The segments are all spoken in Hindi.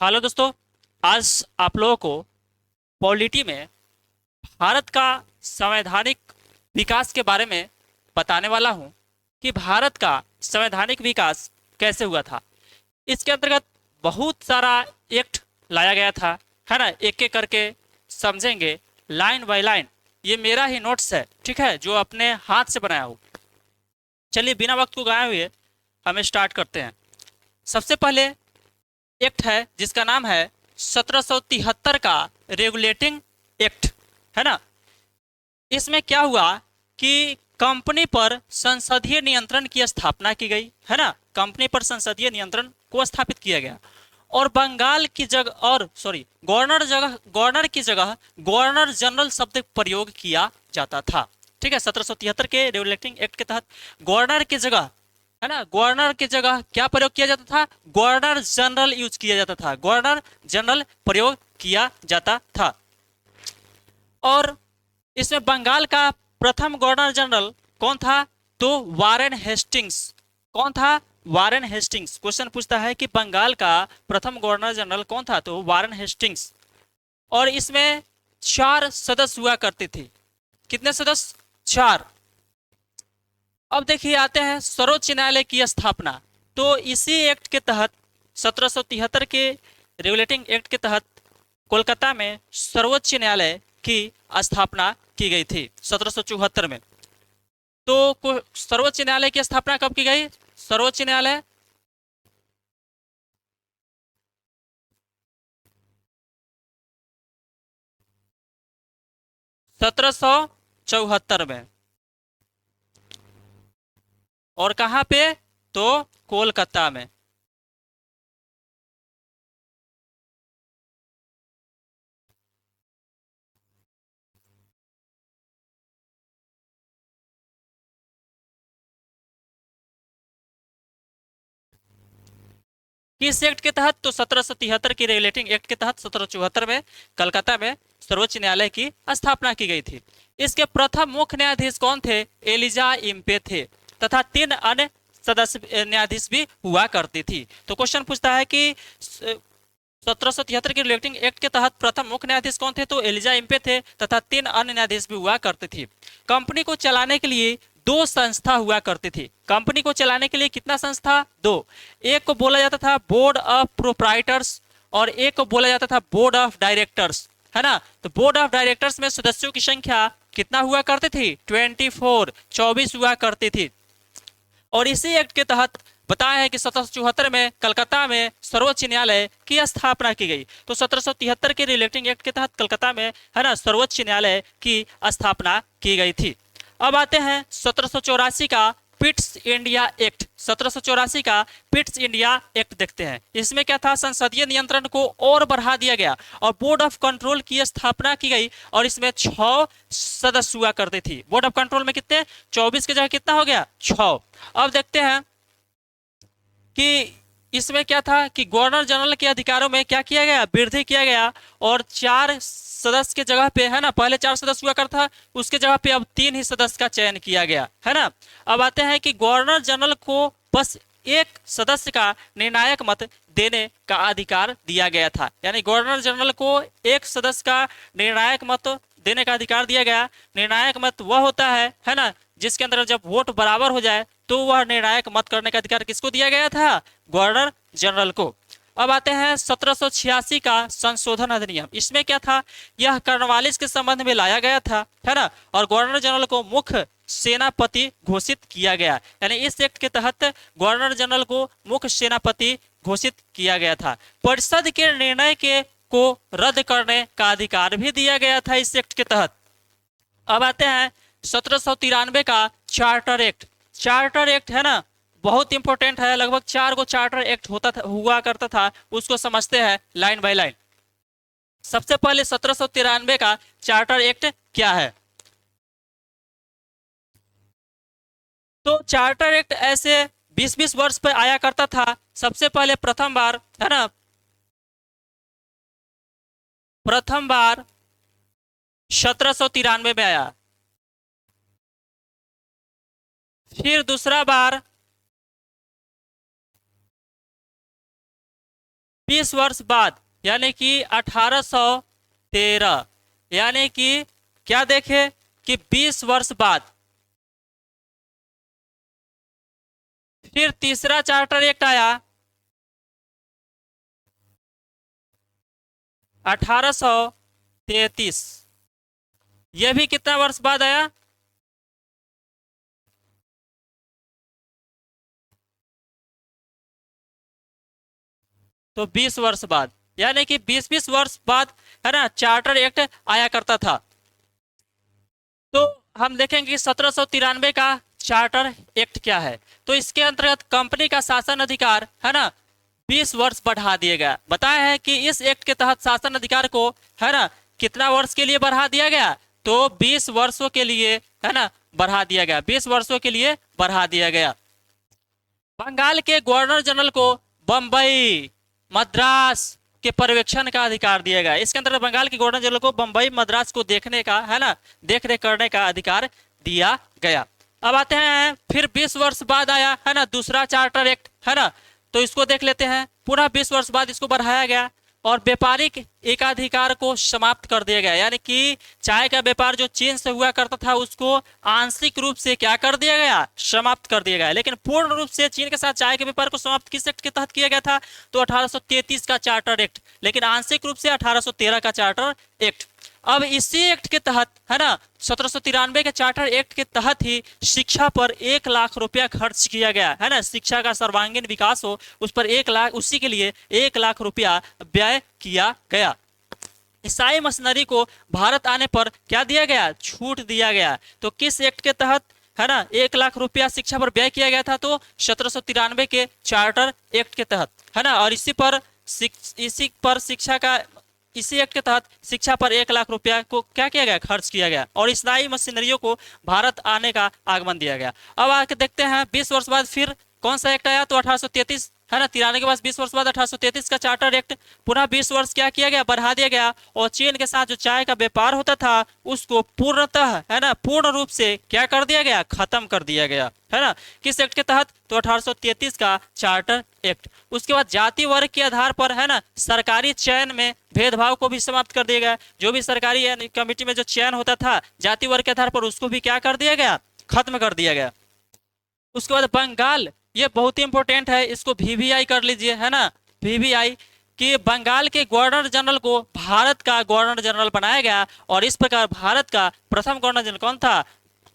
हेलो दोस्तों। आज आप लोगों को पॉलिटी में भारत का संवैधानिक विकास के बारे में बताने वाला हूं कि भारत का संवैधानिक विकास कैसे हुआ था। इसके अंतर्गत बहुत सारा एक्ट लाया गया था, है ना। एक एक करके समझेंगे, लाइन बाय लाइन। ये मेरा ही नोट्स है, ठीक है, जो अपने हाथ से बनाया हूँ। चलिए बिना वक्त को गए हुए हमें स्टार्ट करते हैं। सबसे पहले एक्ट है जिसका नाम है 1773 का रेगुलेटिंग एक्ट, है ना। इसमें क्या हुआ कि कंपनी पर संसदीय नियंत्रण की स्थापना की गई, है ना। कंपनी पर संसदीय नियंत्रण को स्थापित किया गया और बंगाल की जगह और सॉरी गवर्नर की जगह गवर्नर जनरल शब्द प्रयोग किया जाता था। ठीक है, 1773 के रेगुलेटिंग एक्ट के तहत गवर्नर की जगह, है ना, गवर्नर की जगह क्या प्रयोग किया जाता था? गवर्नर जनरल यूज किया जाता था, गवर्नर जनरल प्रयोग किया जाता था। और इसमें बंगाल का प्रथम गवर्नर जनरल कौन था? तो वारेन हेस्टिंग्स। कौन था? Warren Hastings. क्वेश्चन पूछता है कि बंगाल का प्रथम गवर्नर जनरल कौन था? तो वारेन हेस्टिंग्स। और इसमें 4 सदस्य हुआ करते थे। कितने सदस्य? 4। अब देखिए, आते हैं सर्वोच्च न्यायालय की स्थापना। तो इसी एक्ट के तहत, 1773 के रेगुलेटिंग एक्ट के तहत कोलकाता में सर्वोच्च न्यायालय की स्थापना की गई थी 1774 में। तो सर्वोच्च न्यायालय की स्थापना कब की गई? सर्वोच्च न्यायालय 1774 में। और कहाँ पे? तो कोलकाता में। किस एक्ट के तहत? तो 1773 की रेगुलेटिंग एक्ट के तहत 1774 में कलकत्ता में सर्वोच्च न्यायालय की स्थापना की गई थी। इसके प्रथम मुख्य न्यायाधीश कौन थे? एलिजा इम्पे थे, तथा 3 अन्य सदस्य न्यायाधीश भी हुआ करती थी। तो क्वेश्चन पूछता है कि 1773 के रेगुलेटिंग एक्ट के तहत प्रथम मुख्य न्यायाधीश कौन थे? तो एलिजा इम्पे थे, तथा 3 अन्य न्यायाधीश भी हुआ करते थे। कंपनी को चलाने के लिए 2 संस्था हुआ करती थी। कंपनी को चलाने के लिए कितना संस्था? 2। एक को बोला जाता था बोर्ड ऑफ प्रोप्राइटर्स और एक को बोला जाता था बोर्ड ऑफ डायरेक्टर्स, है ना। तो बोर्ड ऑफ डायरेक्टर्स में सदस्यों की संख्या कितना हुआ करती थी? 24, 24 हुआ करती थी। और इसी एक्ट के तहत बताया है कि 1774 में कलकत्ता में सर्वोच्च न्यायालय की स्थापना की गई। तो 1773 के रिलेटिंग एक्ट के तहत कलकत्ता में, है ना, सर्वोच्च न्यायालय की स्थापना की गई थी। अब आते हैं 1784 का पिट्स इंडिया एक्ट। 1784 का पिट्स इंडिया एक्ट देखते हैं। इसमें क्या था? संसदीय नियंत्रण को और बढ़ा दिया गया और बोर्ड ऑफ कंट्रोल की स्थापना की गई और इसमें 6 सदस्य हुआ करते थे। बोर्ड ऑफ कंट्रोल में कितने? 24 की जगह कितना हो गया? 6। अब देखते हैं कि इसमें क्या था कि गवर्नर जनरल के अधिकारों में क्या किया गया? वृद्धि किया गया। और 4 सदस्य के जगह पे, है ना, पहले 4 सदस्य हुआ करता था, उसके जगह पे अब 3 ही सदस्य का चयन किया गया, है ना। अब आते हैं कि गवर्नर जनरल को बस एक सदस्य का निर्णायक मत देने का अधिकार दिया गया था। यानी गवर्नर जनरल को एक सदस्य का निर्णायक मत देने का अधिकार दिया गया। निर्णायक मत वह होता है ना, जिसके अंदर जब वोट बराबर हो जाए तो वह निर्णायक मत करने का अधिकार किसको दिया गया था? गवर्नर जनरल को। अब आते हैं 1786 का संशोधन अधिनियम। इसमें क्या था? यह कर्नवालिस के संबंध में लाया गया था, है ना। और गवर्नर जनरल को मुख्य सेनापति घोषित किया गया। यानी इस एक्ट के तहत गवर्नर जनरल को मुख्य सेनापति घोषित किया गया था। परिषद के निर्णय के को रद्द करने का अधिकार भी दिया गया था इस एक्ट के तहत। अब आते हैं 1793 का चार्टर एक्ट। चार्टर एक्ट, है ना, बहुत इंपॉर्टेंट है। लगभग 4 गो चार्टर एक्ट होता था, हुआ करता था। उसको समझते हैं लाइन बाय लाइन। सबसे पहले 1793 का चार्टर एक्ट क्या है? तो चार्टर एक्ट ऐसे 20-20 वर्ष पर आया करता था। सबसे पहले प्रथम बार, है ना, प्रथम बार 1793 में आया। फिर दूसरा बार 20 वर्ष बाद यानी कि 1813, यानी कि क्या देखे कि 20 वर्ष बाद फिर तीसरा चार्टर एक्ट आया 1833। यह भी कितना वर्ष बाद आया? तो 20 वर्ष बाद, यानी कि 20-20 वर्ष बाद है ना चार्टर एक्ट आया करता था। तो हम देखेंगे कि 1793 का चार्टर एक्ट क्या है। तो इसके अंतर्गत कंपनी का शासन अधिकार है ना 20 वर्ष बढ़ा दिया गया। बताया है कि इस एक्ट के तहत शासन अधिकार को है ना कितना वर्ष के लिए बढ़ा दिया गया? तो 20 वर्षों के लिए है ना बढ़ा दिया गया, 20 वर्षों के लिए बढ़ा दिया गया। बंगाल के गवर्नर जनरल को बंबई मद्रास के पर्यवेक्षण का अधिकार दिया गया। इसके अंतर्गत बंगाल के गवर्नर जनरल को बंबई मद्रास को देखने का है ना देख रेख करने का अधिकार दिया गया। अब आते हैं फिर 20 वर्ष बाद आया है ना दूसरा चार्टर एक्ट है ना, तो इसको देख लेते हैं। पुनः 20 वर्ष बाद इसको बढ़ाया गया और व्यापारिक एकाधिकार को समाप्त कर दिया गया, यानी कि चाय का व्यापार जो चीन से हुआ करता था उसको आंशिक रूप से क्या कर दिया गया? समाप्त कर दिया गया। लेकिन पूर्ण रूप से चीन के साथ चाय के व्यापार को समाप्त किस एक्ट के तहत किया गया था? तो 1833 का चार्टर एक्ट, लेकिन आंशिक रूप से 1813 का चार्टर एक्ट। अब इसी एक्ट के तहत है ना 1793 के चार्टर एक्ट के तहत ही शिक्षा पर 1 लाख रुपया खर्च किया गया है ना, शिक्षा का सर्वांगीण विकास हो उस पर 1 लाख, उसी के लिए 1 लाख रुपया व्यय किया गया। ईसाई मशीनरी को भारत आने पर क्या दिया गया? छूट दिया गया। तो किस एक्ट के तहत है ना 1 लाख रुपया शिक्षा पर व्यय किया गया था? तो 1793 के चार्टर एक्ट के तहत है ना। और इसी पर शिक्षा का इसी एक्ट के तहत शिक्षा पर 1 लाख रुपया को क्या किया गया? खर्च किया गया और ईसाई मशीनरियों को भारत आने का आगमन दिया गया। अब आके देखते हैं 20 वर्ष बाद फिर कौन सा एक्ट आया? तो 1833 है ना, 93 के बाद 20 वर्ष बाद 1833 का चार्टर एक्ट। पुनः 20 वर्ष क्या किया गया? बढ़ा दिया गया और चीन के साथ जो चाय का व्यापार होता था उसको पूर्णतः है ना पूर्ण रूप से क्या कर दिया गया? खत्म कर दिया गया है ना। किस एक्ट के तहत? तो 1833 का चार्टर एक्ट। उसके बाद जाति वर्ग के आधार पर है ना सरकारी चयन में भेदभाव को भी समाप्त कर दिया गया। जो भी सरकारी कमेटी में जो चयन होता था जाति वर्ग के आधार पर उसको भी क्या कर दिया गया? खत्म कर दिया गया। उसके बाद बंगाल, ये बहुत ही इंपॉर्टेंट है, इसको वीवीआई कर लीजिए है ना। वीवीआई कि बंगाल के गवर्नर जनरल को भारत का गवर्नर जनरल बनाया गया और इस प्रकार भारत का प्रथम गवर्नर जनरल कौन था?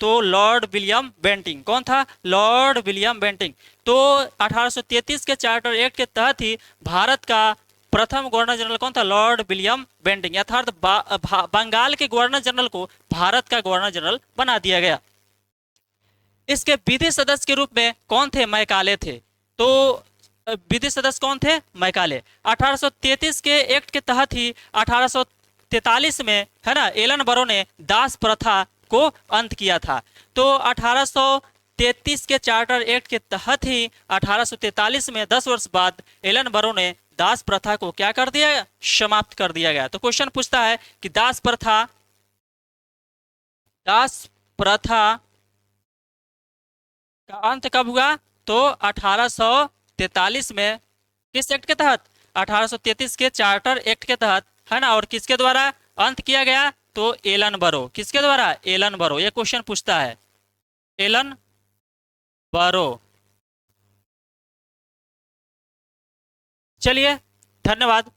तो लॉर्ड विलियम बेंटिंग। कौन था? Lord William Bentinck. तो 1833 के चार्टर एक्ट के तहत ही भारत का प्रथम गवर्नर जनरल कौन था? Lord William Bentinck. अर्थात बंगाल के गवर्नर जनरल को भारत का गवर्नर जनरल बना दिया गया। इसके विधि सदस्य के रूप में कौन थे? मैकाले थे। तो विधि सदस्य कौन थे? मैकाले। 1833 के एक्ट के तहत ही 1843 में है ना एलन बरो ने दास प्रथा को अंत किया था। तो 1833 के चार्टर एक्ट के तहत ही 1843 में 10 वर्ष बाद एलन बरो ने दास प्रथा को क्या कर दिया? समाप्त कर दिया गया। तो क्वेश्चन पूछता है कि दास प्रथा का अंत कब हुआ? तो 1843 में। किस एक्ट के तहत? 1833 के चार्टर एक्ट के तहत है ना। और किसके द्वारा अंत किया गया? तो एलन बरो। किसके द्वारा? एलन बरो। ये क्वेश्चन पूछता है, एलन बरो। चलिए, धन्यवाद।